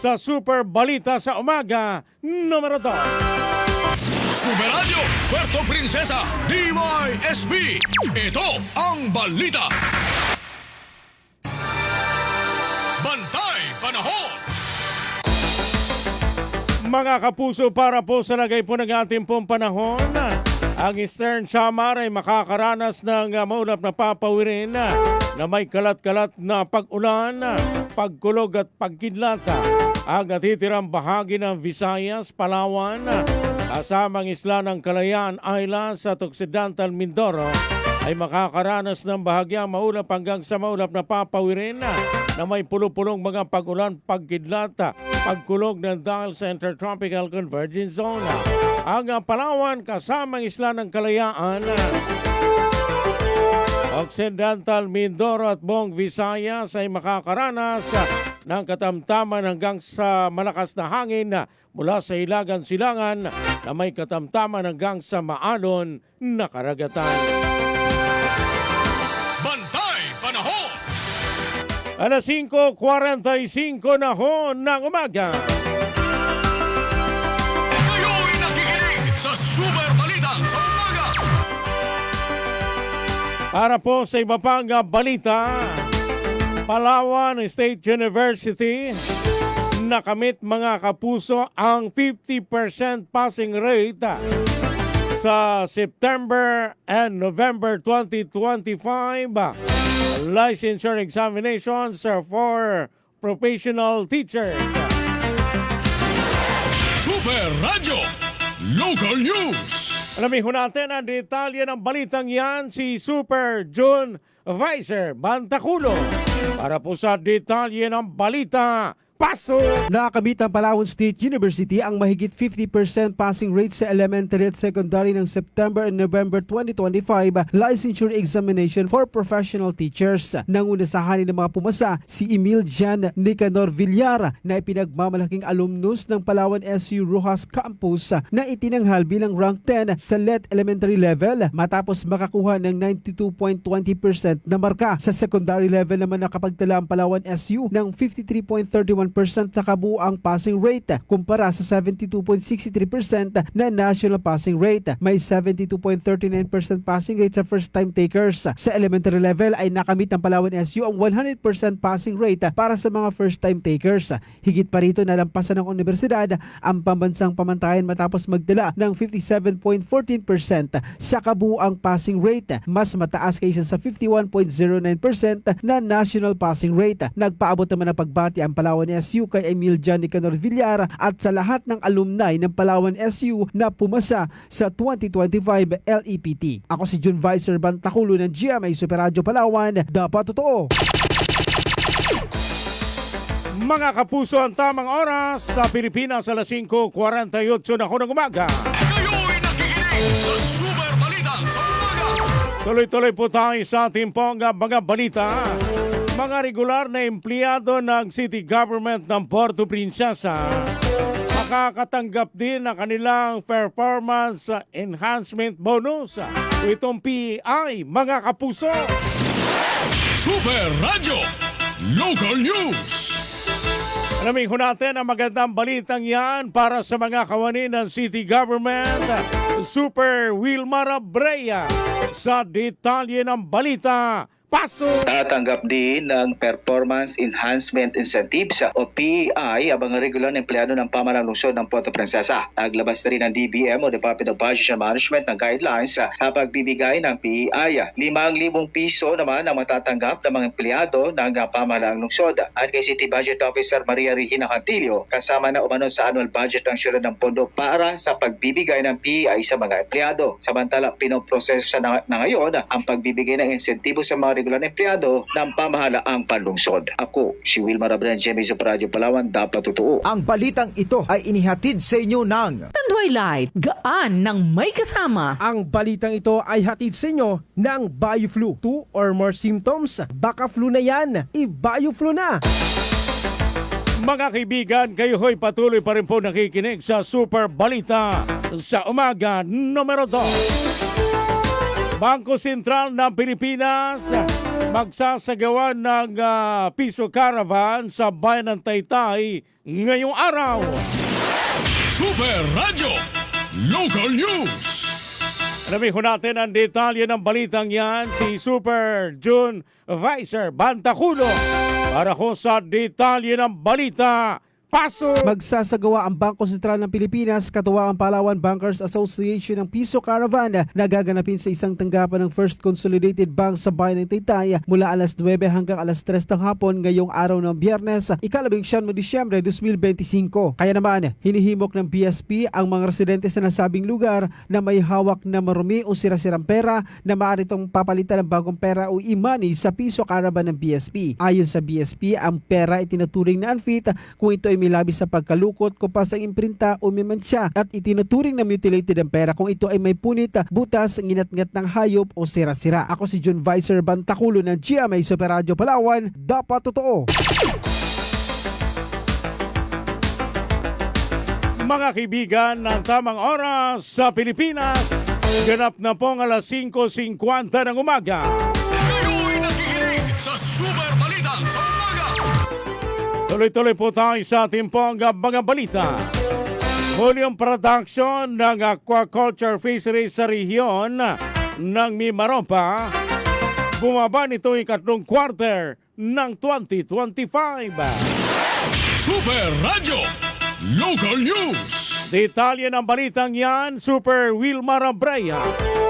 sa Super Balita sa Umaga, numero 2. Super Radio Puerto Princesa DYSP. Ito ang balita. Bantay Panahon. Mga kapuso, para po sa lagay po ng ating pong panahon, ang Eastern Samar ay makakaranas ng maulap na papawirin na may kalat-kalat na pag-ulan, pagkulog at pagkidlat. Ang natitirang bahagi ng Visayas, Palawan, kasamang isla ng Kalayaan Islands at Occidental Mindoro ay makakaranas ng bahagyang maulap hanggang sa maulap na papawirin na may pulo-pulong mga pag-ulan, pagkidlat, pagkulog ng dahil sa Intertropical Convergence Zone. Ang Palawan kasamang isla ng Kalayaan, Occidental Mindoro at buong Visayas ay makakaranas ng katamtaman hanggang sa malakas na hangin mula sa Hilagang Silangan na may katamtaman hanggang sa maalon na karagatan. Bantay Panahon. Alas 5:45 na ho ng umaga. Kayo'y nakikinig sa Super Balita sa Umaga. Para po sa iba pang balita, Palawan State University nakamit mga kapuso ang 50% passing rate sa September and November 2025 licensure examinations for professional teachers. Super Radio Local News. Alamin ho natin ang detalye ng balitang yan, si Super June Vicer Bantaculo. Para po sa detalye ng balita, paso! Nakakamit ng Palawan State University ang mahigit 50% passing rate sa elementary at secondary ng September and November 2025 licensure examination for professional teachers. Nanguna sa hanin ng mga pumasa si Emil Jan Nicanor Villar na ipinagmamalaking alumnus ng Palawan SU Rojas Campus na itinanghal bilang rank 10 sa LET elementary level matapos makakuha ng 92.20% na marka. Sa secondary level naman nakapagtala ang Palawan SU ng 53.31% sa kabuuang passing rate kumpara sa 72.63% na national passing rate. May 72.39% passing rate sa first-time takers. Sa elementary level ay nakamit ng Palawan SU ang 100% passing rate para sa mga first-time takers. Higit pa rito nalampasan ng universidad ang pambansang pamantayan matapos magdala ng 57.14% sa kabuuang passing rate. Mas mataas kaysa sa 51.09% na national passing rate. Nagpaabot naman ng pagbati ang Palawan SU kay Emil Jan Nicanor Villar at sa lahat ng alumni ng Palawan SU na pumasa sa 2025 LEPT. Ako si June Vicer Bantaculo ng GMA Super Radio Palawan. Dapat totoo. Mga kapuso, ang tamang oras sa Pilipinas, alas 5:48 na ho ng umaga. Kayo'y nakikinig sa Super Balita sa Umaga. Tuloy-tuloy po tayo sa ating pong mga balita. Mga regular na empleyado ng City Government ng Puerto Princesa makakatanggap din ng kanilang Performance Enhancement Bonus. Itong PEI, mga kapuso. Super Radio Local News. Alamin ho natin ang magandang balitang yan para sa mga kawani ng City Government. Super Wilmar Abrea sa detalye ng balita. Paso! Tatanggap din ng Performance Enhancement Incentives o PEI ang mga regular na empleyado ng pamahalang lungsod ng Puerto Princesa. Naglabas na rin ng DBM o Department of Budget and Management ng guidelines sa pagbibigay ng PEI. 5,000 piso naman ang matatanggap ng mga empleyado ng pamahalang lungsod. At kay City Budget Officer Maria Regina Cantillo, kasama na umano sa annual budget ng syudad ng pondo para sa pagbibigay ng PEI sa mga empleyado. Samantala, pinoproseso na ngayon ang pagbibigay ng insentibo sa mga regular na empleyado ng pamahalaang panlungsod. Ako, si Wilmar Abrea, GMA Super Radio Palawan, dapat totoo. Ang balitang ito ay inihatid sa inyo ng Tanduay Light, gaan ng may kasama. Ang balitang ito ay hatid sa inyo ng BioFlu. 2 or more symptoms, baka flu na yan, i-BioFlu na. Mga kaibigan, kayo ho'y patuloy pa rin po nakikinig sa Super Balita sa Umaga, numero 2. Bangko Sentral ng Pilipinas magsasagawa ng Piso Caravan sa bayan ng Taytay ngayong araw. Super Radio Local News. Alamin ko natin ang detalye ng balitang yan, si Super June Vicer Bantaculo para ko sa detalye ng balita. Paso! Magsasagawa ang Bangko Sentral ng Pilipinas, katuwang ang Palawan Bankers Association ng Piso Caravan na gaganapin sa isang tanggapan ng First Consolidated Bank sa bayan ng Taytay mula alas 9 hanggang alas 3 ng hapon ngayong araw ng Biyernes, ika-19 Disyembre 2025. Kaya naman, hinihimok ng BSP ang mga residente sa nasabing lugar na may hawak na marumi o sira-sirang pera na maaari itong papalitan ng bagong pera o e-money sa Piso Caravan ng BSP. Ayon sa BSP, ang pera ay tinuturing na unfit kung ito ay may labis sa pagkalukot, kupas ang imprinta o may mantsa, at itinuturing na mutilated ang pera kung ito ay may punit, butas, nginat-ngat ng hayop o sira-sira. Ako si John Vicer Bantaculo ng GMA Super Radio Palawan, dapat totoo. Mga kaibigan, ng tamang oras sa Pilipinas, ganap na pong alas 5:50 ng umaga. Kayo'y nakikinig sa Super Balita sa umaga. Tuloy-tuloy po tayo sa ating pong mga balita. Volume production ng aquaculture fisheries sa rehiyon ng Mimaropa bumaba nito yung ikatlong quarter ng 2025. Super Radio Local News. Detalye ng balitang yan, Super Wilmar Abreya.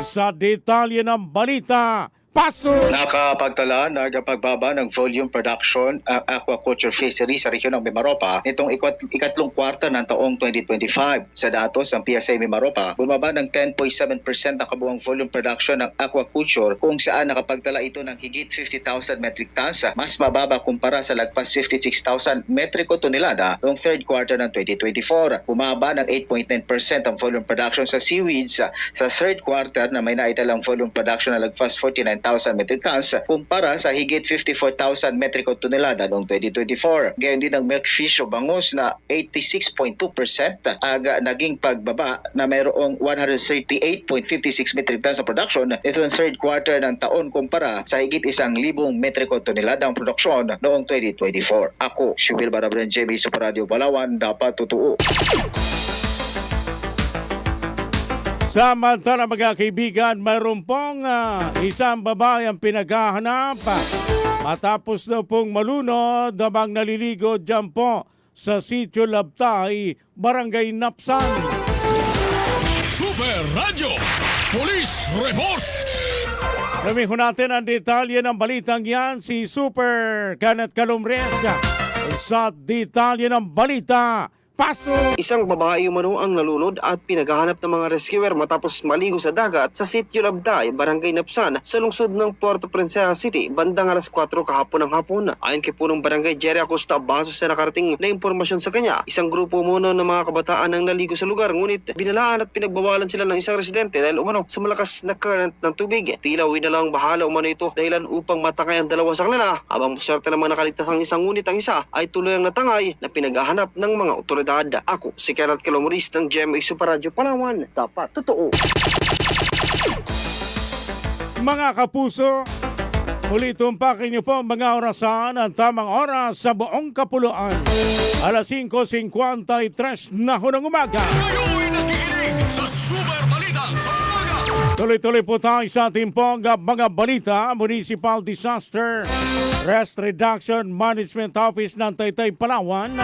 Sa detalye ng balita, paso! Nakapagtala ng pagbaba ng volume production ang aquaculture fishery sa rehiyon ng Mimaropa nitong ikatlong kwarta ng taong 2025. Sa datos ng PSA Mimaropa, bumaba ng 10.7% ang kabuang volume production ng aquaculture kung saan nakapagtala ito ng higit 50,000 metric tons, mas mababa kumpara sa lagpas 56,000 metriko tonelada noong third quarter ng 2024. Bumaba ng 8.9% ang volume production sa seaweeds sa third quarter na may naitalang volume production na lagpas 49,000 metric tons kumpara sa higit 54,000 metriko tonelada noong 2024. Gayon din ang milkfish o bangus na 86.2% naging pagbaba na mayroong 138.56 metric tons sa production nitong third quarter ng taon kumpara sa higit 1,000 metriko tonelada ang produksyon noong 2024. Ako, si Wilmar Abreya, JB Super Radio Palawan, dapat totoo. Samantala mga kaibigan, mayroon pong isang babae ang pinaghahanap matapos daw pong malunod habang naliligo dyan po sa Sitio Labtay, Barangay Napsan. Super Radio Police Report. Alamin natin ang detalye ng balitang yan, si Super Kenneth Calumres sa detalye ng balita. Paso! Isang babae umano ang nalunod at pinaghahanap ng mga rescuer matapos maligo sa dagat sa Sitio Labtay, Barangay Napsan, sa lungsod ng Puerto Princesa City, bandang alas 4 kahapon ng hapon. Ayon kay punong barangay Jerry Acosta, base sa nakarating na impormasyon sa kanya, isang grupo umano ng mga kabataan ang naligo sa lugar, ngunit binalaan at pinagbawalan sila ng isang residente dahil umano sa malakas na current ng tubig. Tila winalang bahala umano ito dahilan upang matangay ang dalawa sa kanila, habang swerte namang nakaligtas ang isang, ngunit ang isa ay tuloy ang natangay na pinaghahanap ng mga otoridad. Ako, si Kenneth Calumres ng GMA Super Radio Palawan, dapat totoo. Mga kapuso, muli tumpakin niyo po mga orasan ang tamang oras sa buong kapuluan. Alas 5:53 na ho ng umaga. Kayo'y nakikinig sa Super Balita sa umaga. Tuloy-tuloy po tayo sa ating pong mga balita. Municipal Disaster Risk Reduction Management Office ng Taytay, Palawan,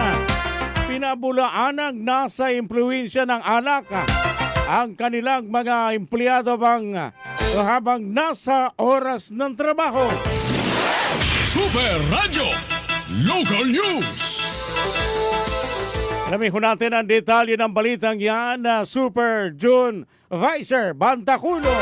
pinabulaan ang nasa impluwensya ng alak ang kanilang mga empleyado habang nasa oras ng trabaho. Super Radio Local News. Alamin ko natin ang detalye ng balitang yan na Super June Vicer Bantaculo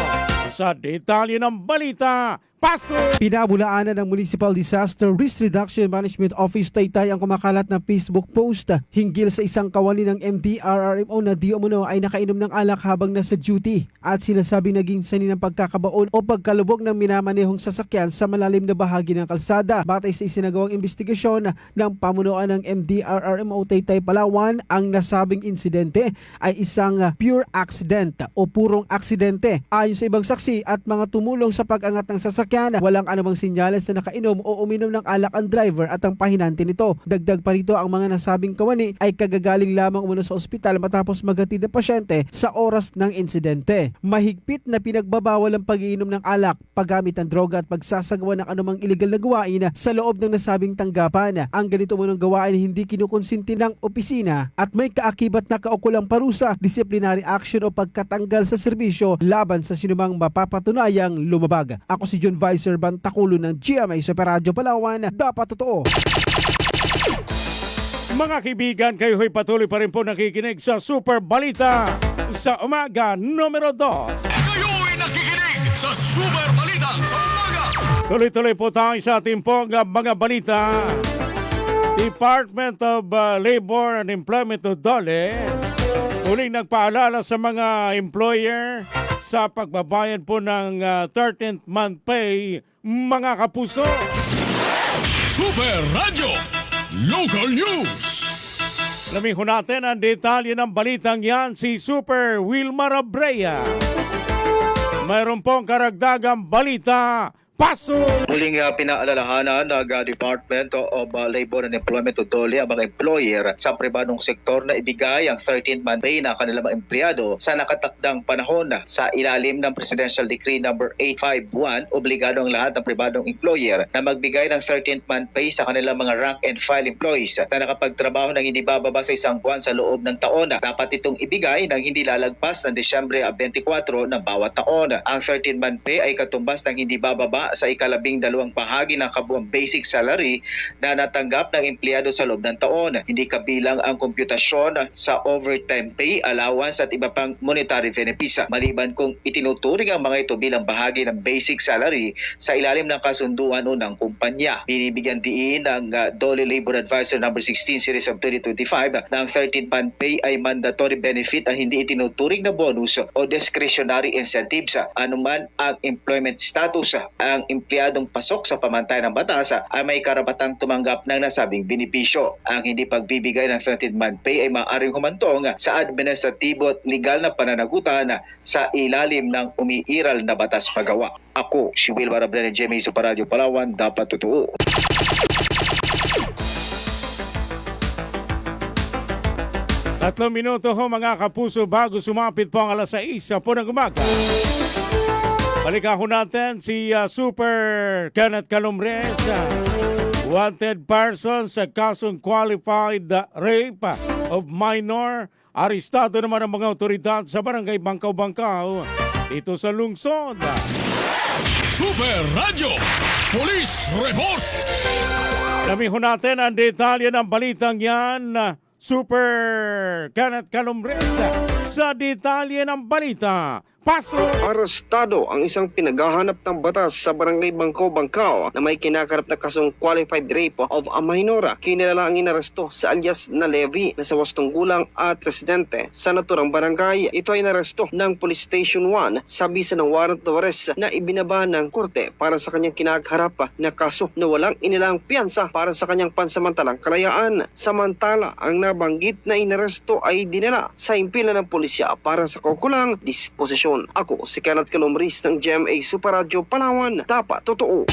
sa detalye ng balita. Paso! Pinabulaanan ng Municipal Disaster Risk Reduction Management Office Taytay ang kumakalat na Facebook post hinggil sa isang kawani ng MDRRMO na di umano ay nakainom ng alak habang nasa duty at sinasabing naging sanhi ng pagkakabaon o pagkalubog ng minamanehong sasakyan sa malalim na bahagi ng kalsada. Batay sa isinagawang investigasyon ng pamunuan ng MDRRMO Taytay, Palawan, ang nasabing insidente ay isang pure accident o purong aksidente. Ayon sa ibang saksi at mga tumulong sa pag-angat ng sasakyan, sasakyan. Walang anumang sinyales na nakainom o uminom ng alak ang driver at ang pahinante nito. Dagdag pa rito, ang mga nasabing kawani ay kagagaling lamang umano sa ospital matapos maghatid ng pasyente sa oras ng insidente. Mahigpit na pinagbabawal ang pag-iinom ng alak, paggamit ng droga at pagsasagawa ng anumang iligal na gawain sa loob ng nasabing tanggapan. Ang ganito umanong gawain hindi kinukonsinti ng opisina at may kaakibat na kaukulang parusa, disciplinary action o pagkatanggal sa serbisyo laban sa sinumang mapapatunayang lumabag. Ako si John Vicer Bantaculo ng GMA Super Radio Palawan. Dapat totoo. Mga kaibigan, kayo ho'y patuloy pa rin po nakikinig sa Super Balita sa umaga numero 2. Kayo'y nakikinig sa Super Balita sa umaga. Tuloy-tuloy po tayo sa ating pong mga balita. Department of Labor and Employment o DOLE muling nagpaalala sa mga employer sa pagbabayad po ng 13th month pay, mga kapuso. Super Radio Local News. Alamin ho natin ang detalye ng balitang yan si Super Wilmar Abrea. Mayroon pong karagdagang balita. Paso! Muling pinaalalahanan ng Department of Labor and Employment o DOLE ang mga employer sa pribadong sektor na ibigay ang 13th-month pay ng kanilang mga empleyado sa nakatakdang panahon. Sa ilalim ng Presidential Decree No. 851, obligado ang lahat ng pribadong employer na magbigay ng 13th-month pay sa kanilang mga rank and file employees na nakapagtrabaho ng hindi bababa sa isang buwan sa loob ng taon. Dapat itong ibigay ng hindi lalagpas ng Disyembre 24 ng bawat taon. Ang 13th-month pay ay katumbas ng hindi bababa sa ika-12 bahagi ng kabuuang basic salary na natanggap ng empleyado sa loob ng taon. Hindi kabilang ang komputasyon sa overtime pay, allowance at iba pang monetary benefits. Maliban kung itinuturing ang mga ito bilang bahagi ng basic salary sa ilalim ng kasunduan o ng kumpanya. Binibigyan diin ng DOLE Labor Advisor No. 16 Series of 2025 na ang 13th-month pay ay mandatory benefit at hindi itinuturing na bonus o discretionary incentives. Anuman ang employment status, ang empleyadong pasok sa pamantayan ng batas ay may karapatang tumanggap ng nasabing benepisyo. Ang hindi pagbibigay ng 13th-month pay ay maaaring humantong sa administratibo at legal na pananagutan sa ilalim ng umiiral na batas magawa. Ako, si Wilmar Abrea ng GMA Super Radio Palawan, dapat totoo. Tatlong minuto ho mga kapuso bago sumapit po ang alas 6 po ng umaga. Balikan ho natin si Super Kenneth Calumres, wanted person sa kasong qualified rape of minor. Arestado naman ang mga otoridad sa barangay Bangkaw-Bangkaw dito sa lungsod. Super Radio Police Report. Alamin ho natin ang detalye ng balitang yan. Super Kenneth Calumres sa detalye ng balita. Paso! Arestado ang isang pinaghahanap ng batas sa barangay Bangkaw-Bangkaw na may kinakarap na kasong qualified rape of a minor. Kinilala ang inaresto sa alias na Levi na sa wastong gulang at residente sa naturang barangay. Ito ay inaresto ng Police Station 1 sa bisa ng warrant of arrest na ibinaba ng korte para sa kanyang kinaharap na kaso na walang inilang piyansa para sa kanyang pansamantalang kalayaan. Samantala, ang nabanggit na inaresto ay dinala sa impila ng pulisya para sa kaukulang disposisyon. Ako si Kenneth Calumres ng GMA Super Radio Palawan. Dapat totoo.